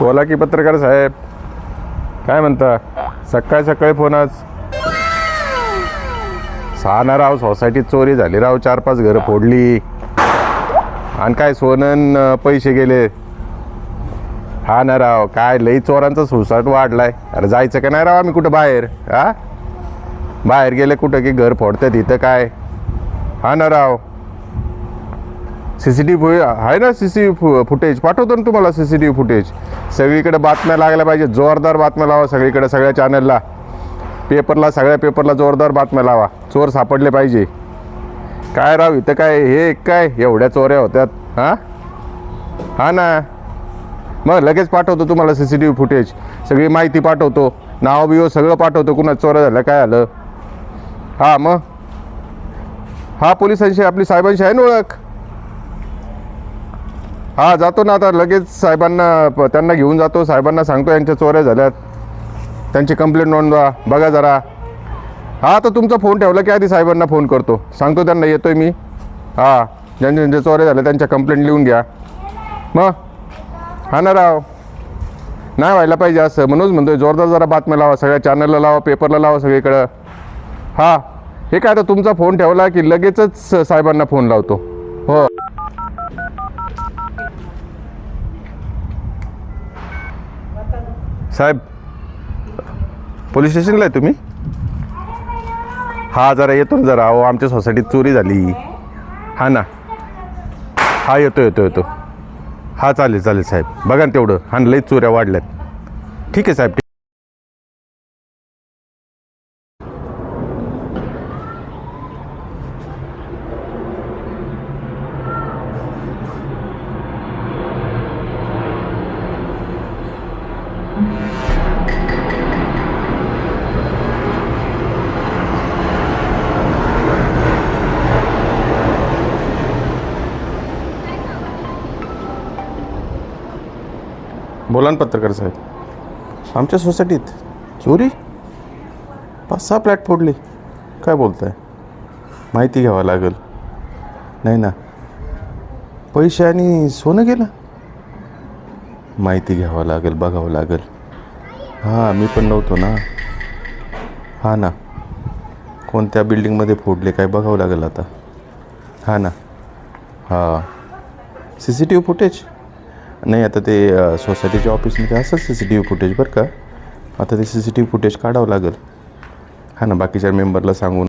बोला की पत्रकार साहेब, काय म्हणता? सकाळी सकाळी फोनच. ना राव, सोसायटीत चोरी झाली राव, 4-5 घरं फोडली आणि काय सोनं पैसे गेले. हा ना राव, काय लई चोरांचा सुसाट वाढलाय. अरे जायचं का नाही राव आम्ही कुठं बाहेर? हा, बाहेर गेले कुठं की घर फोडतात इथं काय? हा ना राव, CCTV आहे ना, CCTV फुटेज पाठवतो ना तुम्हाला. CCTV फुटेज सगळीकडे बातम्या लागल्या पाहिजे, जोरदार बातम्या लावा सगळीकडे, सगळ्या चॅनलला, पेपरला, सगळ्या पेपरला जोरदार बातम्या लावा. चोर सापडले पाहिजे. काय राव इथं काय हे काय एवढ्या चोऱ्या होत्यात? हा ना, मग लगेच पाठवतो तुम्हाला CCTV फुटेज, सगळी माहिती पाठवतो, नाव बिव सगळं पाठवतो, कुणा चोऱ्या झाल्या काय झालं. हा मग, हा पोलिसांशी आपली साहेबांशी आहे ना ओळख? हा जातो ना आता लगेच साहेबांना, त्यांना घेऊन जातो, साहेबांना सांगतो यांच्या चोऱ्या झाल्यात, त्यांची कंप्लेंट नोंदवा बघा जरा. हा तर तुमचा फोन ठेवला की आधी साहेबांना फोन करतो, सांगतो त्यांना येतोय मी. हा, ज्यांच्या चोऱ्या झाल्या त्यांच्या कंप्लेंट लिहून घ्या. मग हा ना राव, नाही व्हायला पाहिजे असं, म्हणूनच म्हणतोय जोरदार जरा बातम्या लावा, सगळ्या चॅनलला लावा, पेपरला लावा सगळीकडं. हा, हे काय आता तुमचा फोन ठेवला की लगेचच साहेबांना फोन लावतो. हो साहेब, पोलीस स्टेशनला आहे तुम्ही? हा जरा येतो ना जरा. अहो आमच्या सोसायटीत चोरी झाली. हा ना, हा येतो. हा चालेल साहेब, बघा ना तेवढं. हा लईच चोऱ्या वाढल्यात. ठीक आहे साहेब. बोला ना पत्रकार साहेब. आमच्या सोसायटीत चोरी 5-6 फ्लॅट फोडले. काय बोलताय? माहिती घ्यावं लागेल. नाही ना, पैसे आणि सोनं गेलं. माहिती घ्यावं लागेल, बघावं लागेल. हां, मी पण नव्हतो ना. हा ना, कोणत्या बिल्डिंगमध्ये फोडले काय बघावं लागेल आता. हा ना, हां, CCTV फुटेज नाही, आता ते सोसायटीच्या ऑफिसमध्ये असं CCTV फुटेज बरं का. आता ते CCTV फुटेज काढावं लागेल. हा ना, बाकीच्या मेंबरला सांगून.